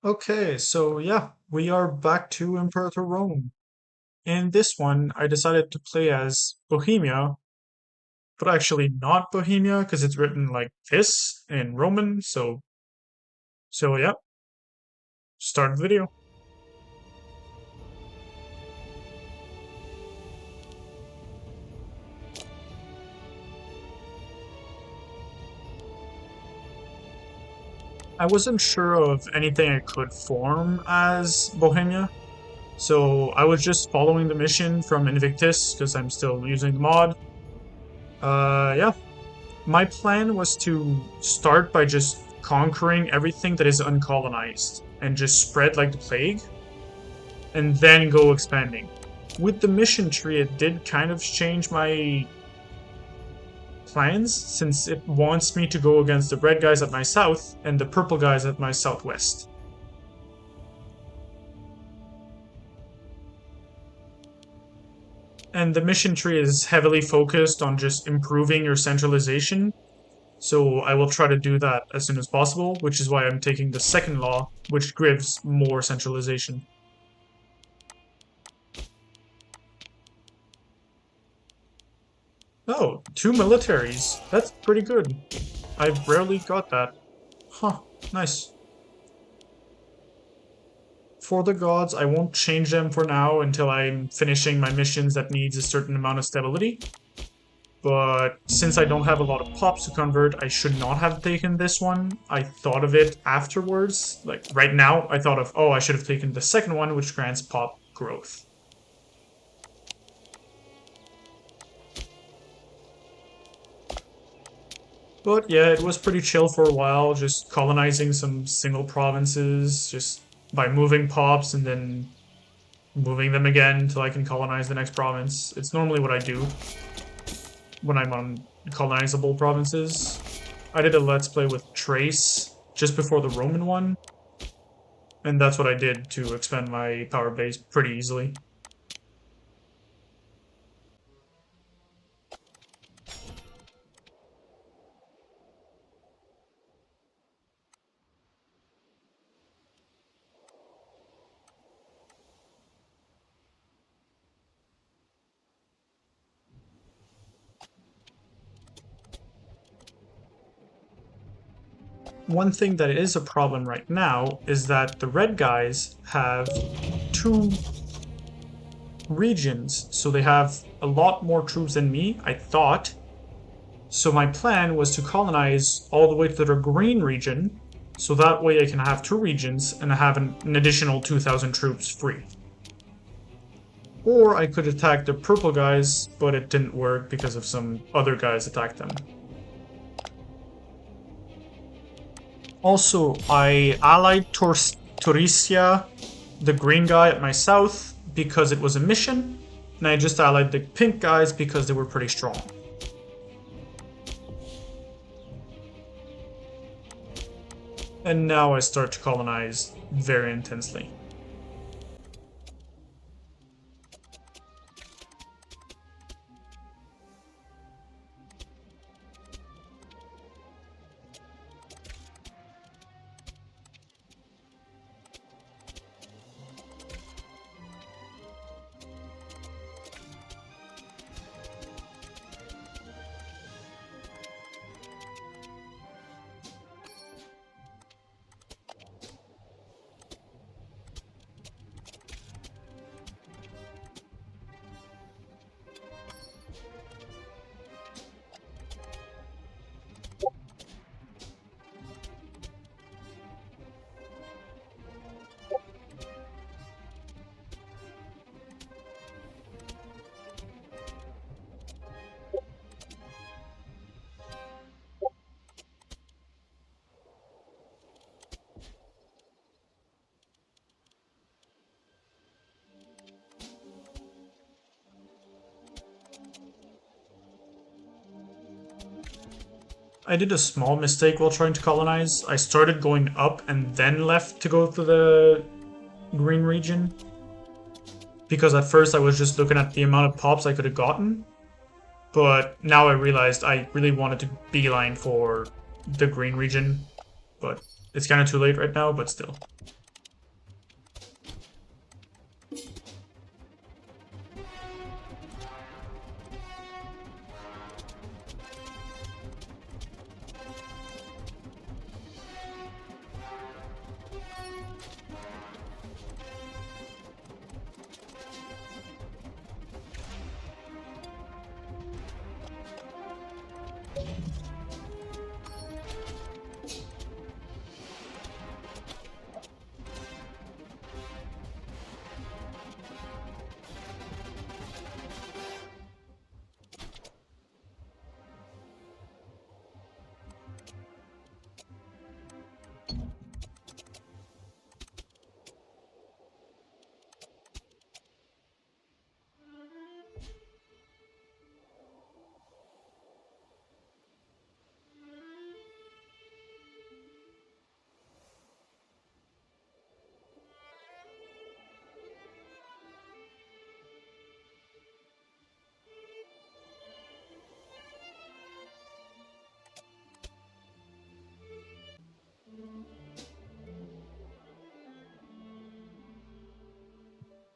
Okay, so yeah, we are back to Imperator Rome. In this one, I decided to play as Bohemia, but actually not Bohemia because it's written like this in Roman. So yeah, start the video. I wasn't sure of anything I could form as Bohemia, so I was just following the mission from Invictus because I'm still using the mod. Yeah, my plan was to start by just conquering everything that is uncolonized and just spread like the plague, and then go expanding. With the mission tree, it did kind of change my plans since it wants me to go against the red guys at my south and the purple guys at my southwest. And the mission tree is heavily focused on just improving your centralization, so I will try to do that as soon as possible, which is why I'm taking the second law, which gives more centralization. Oh, two militaries. That's pretty good. I've rarely got that. Huh, nice. For the gods, I won't change them for now until I'm finishing my missions that needs a certain amount of stability. But since I don't have a lot of pops to convert, I should not have taken this one. I thought of it afterwards. Like, right now, I thought of, oh, I should have taken the second one, which grants pop growth. But yeah, it was pretty chill for a while, just colonizing some single provinces, just by moving pops and then moving them again until I can colonize the next province. It's normally what I do when I'm on colonizable provinces. I did a Let's Play with Trace just before the Roman one, and that's what I did to expand my power base pretty easily. One thing that is a problem right now is that the red guys have two regions, so they have a lot more troops than me, I thought. So my plan was to colonize all the way to the green region, so that way I can have two regions and I have an additional 2,000 troops free. Or I could attack the purple guys, but it didn't work because of some other guys attacked them. Also, I allied Torisia, the green guy at my south, because it was a mission, and I just allied the pink guys because they were pretty strong. And now I start to colonize very intensely. I did a small mistake while trying to colonize. I started going up and then left to go to the green region. Because at first I was just looking at the amount of pops I could have gotten. But now I realized I really wanted to beeline for the green region. But it's kind of too late right now, but still.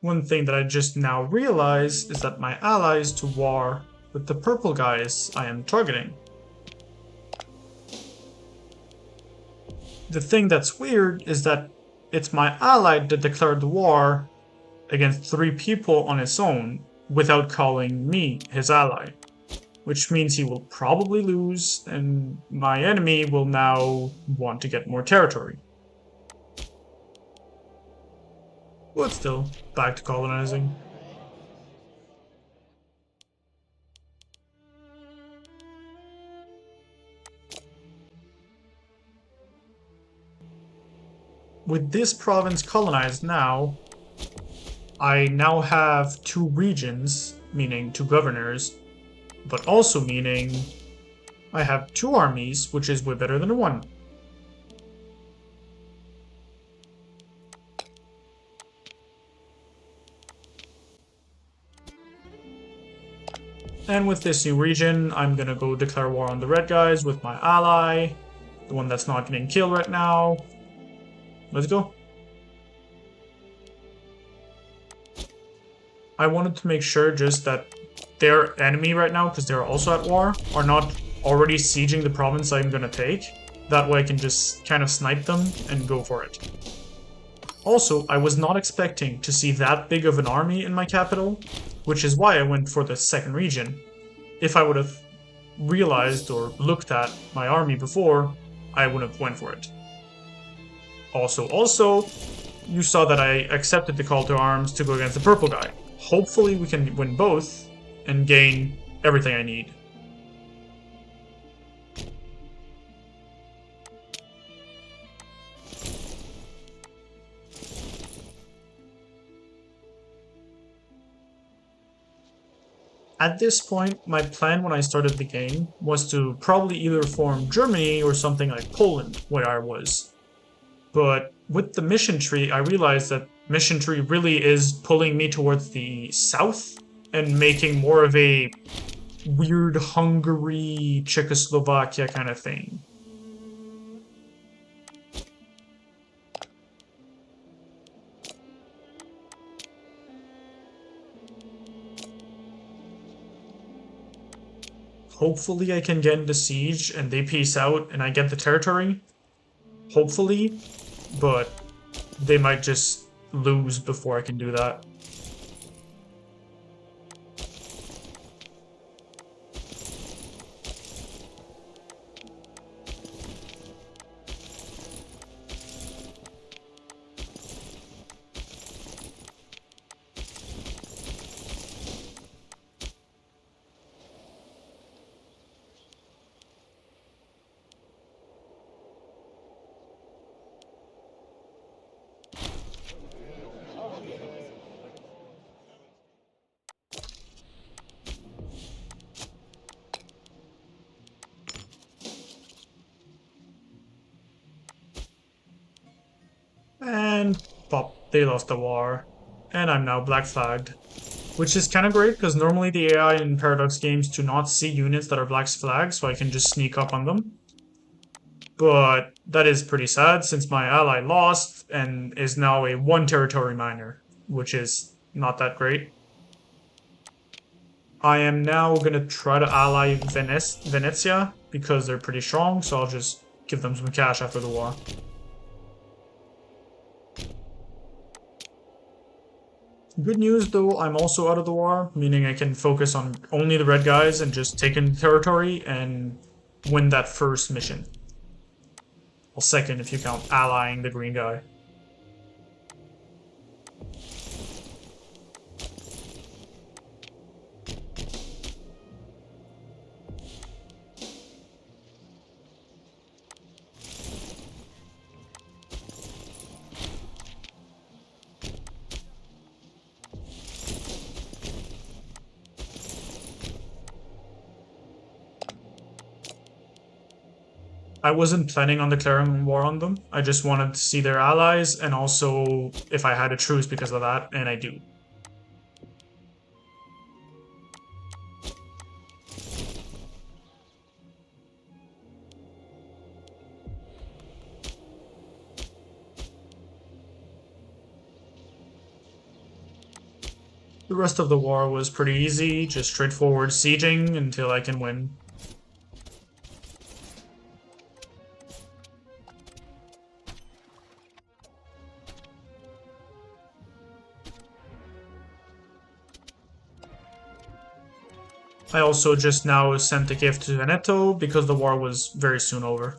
one thing that I just now realized is that my ally is to war with the purple guys I am targeting. The thing that's weird is that it's my ally that declared war against 3 people on its own without calling me his ally, which means he will probably lose and my enemy will now want to get more territory. But still, back to colonizing. With this province colonized now, I now have 2 regions, meaning 2 governors, but also meaning I have 2 armies, which is way better than 1. And with this new region, I'm gonna go declare war on the red guys with my ally, the one that's not getting killed right now. Let's go. I wanted to make sure just that their enemy right now, because they're also at war, are not already sieging the province I'm gonna take. That way I can just kind of snipe them and go for it. Also, I was not expecting to see that big of an army in my capital, which is why I went for the second region. If I would have realized or looked at my army before, I would have went for it. Also, you saw that I accepted the call to arms to go against the purple guy. Hopefully we can win both and gain everything I need. At this point, my plan when I started the game was to probably either form Germany or something like Poland, where I was. But with the mission tree, I realized that mission tree really is pulling me towards the south and making more of a weird Hungary, Czechoslovakia kind of thing. Hopefully I can get into siege and they peace out and I get the territory. Hopefully, but they might just lose before I can do that. And pop, they lost the war. And I'm now black flagged. Which is kind of great, because normally the AI in Paradox games do not see units that are black flagged, so I can just sneak up on them. But that is pretty sad, since my ally lost, and is now a 1 territory miner, which is not that great. I am now gonna try to ally Venezia, because they're pretty strong, so I'll just give them some cash after the war. Good news though, I'm also out of the war, meaning I can focus on only the red guys and just take in territory and win that first mission. Well, second if you count allying the green guy. I wasn't planning on declaring war on them. I just wanted to see their allies and also if I had a truce because of that, and I do. The rest of the war was pretty easy, just straightforward sieging until I can win. I also just now sent a gift to Veneto because the war was very soon over.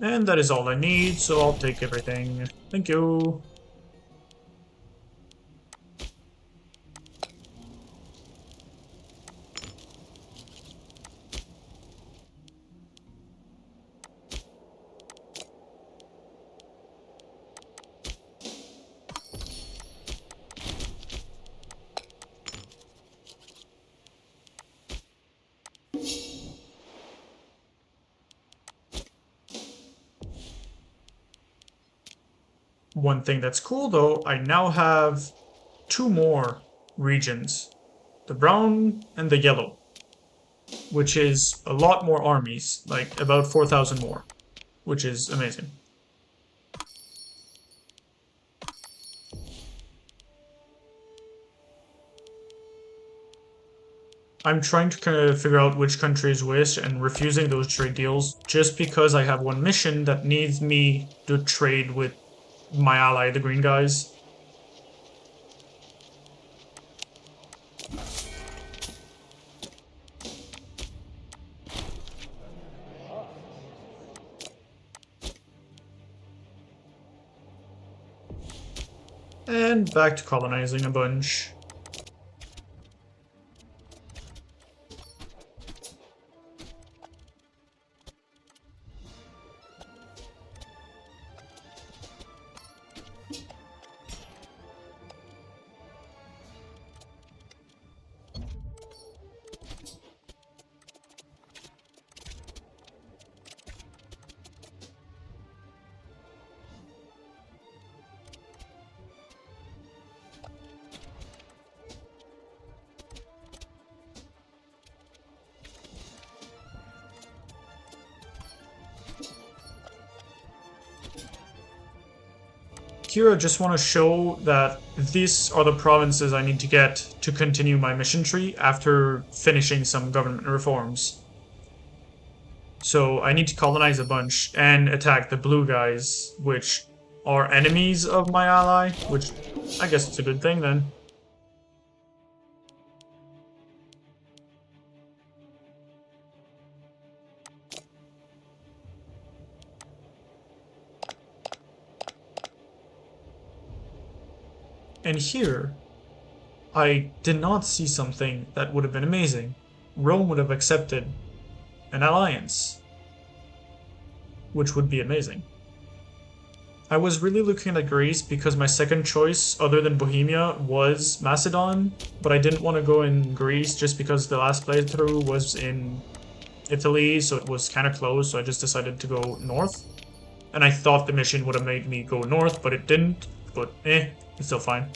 And that is all I need, so I'll take everything. Thank you. One thing that's cool though, I now have two more regions, the brown and the yellow, which is a lot more armies, like about 4,000 more, which is amazing. I'm trying to kind of figure out which countries wish and refusing those trade deals just because I have one mission that needs me to trade with my ally, the green guys. And back to colonizing a bunch. Here I just want to show that these are the provinces I need to get to continue my mission tree after finishing some government reforms. So I need to colonize a bunch and attack the blue guys, which are enemies of my ally, which I guess it's a good thing then. And here, I did not see something that would have been amazing. Rome would have accepted an alliance, which would be amazing. I was really looking at Greece because my second choice, other than Bohemia, was Macedon, but I didn't want to go in Greece just because the last playthrough was in Italy, so it was kind of close, so I just decided to go north. And I thought the mission would have made me go north, but it didn't. But it's still fine.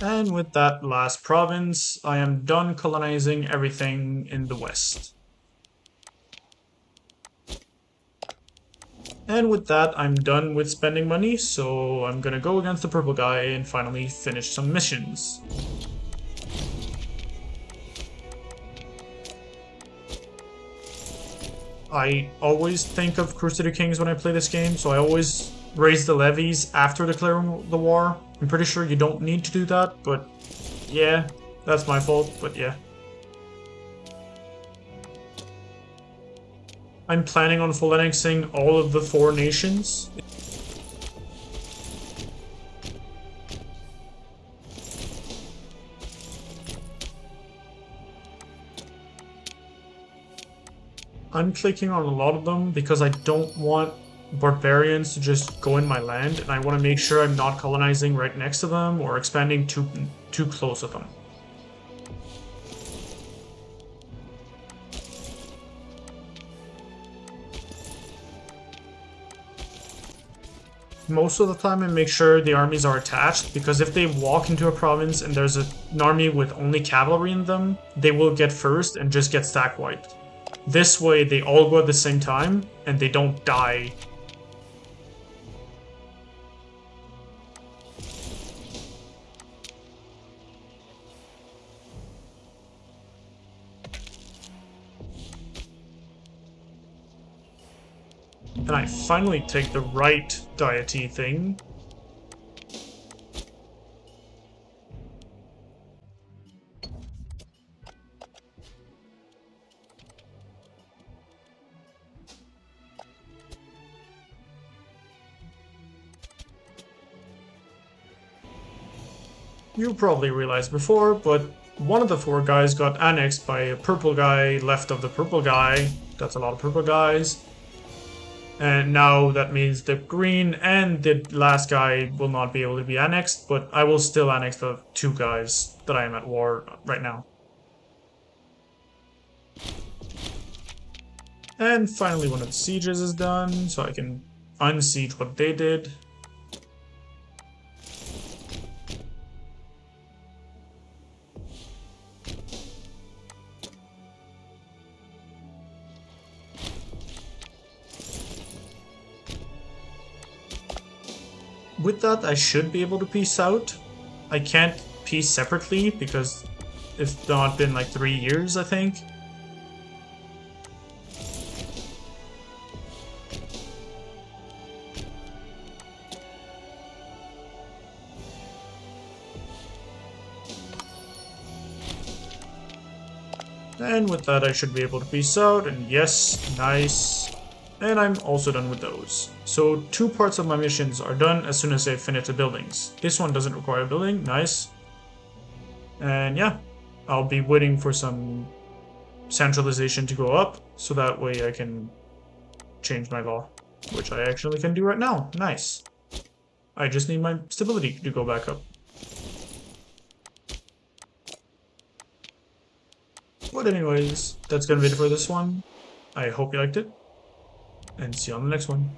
And with that last province, I am done colonizing everything in the west. And with that, I'm done with spending money, so I'm gonna go against the purple guy and finally finish some missions. I always think of Crusader Kings when I play this game, so I always raise the levies after declaring the war. I'm pretty sure you don't need to do that, but yeah, that's my fault, but yeah. I'm planning on full annexing all of the 4 nations. I'm clicking on a lot of them because I don't want barbarians to just go in my land, and I want to make sure I'm not colonizing right next to them or expanding too close to them. Most of the time I make sure the armies are attached, because if they walk into a province and there's an army with only cavalry in them, they will get first and just get stack wiped. This way they all go at the same time and they don't die. And I finally take the right deity thing. You probably realized before, but one of the 4 guys got annexed by a purple guy left of the purple guy. That's a lot of purple guys. And now that means the green and the last guy will not be able to be annexed, but I will still annex the 2 guys that I am at war right now. And finally one of the sieges is done, so I can unsiege what they did. With that, I should be able to peace out. I can't peace separately because it's not been like 3 years, I think. And with that, I should be able to peace out, and yes, nice. And I'm also done with those. So 2 parts of my missions are done as soon as I finish the buildings. This one doesn't require a building, nice. And yeah, I'll be waiting for some centralization to go up, so that way I can change my law, which I actually can do right now, nice. I just need my stability to go back up. But anyways, that's gonna be it for this one. I hope you liked it, and see you on the next one.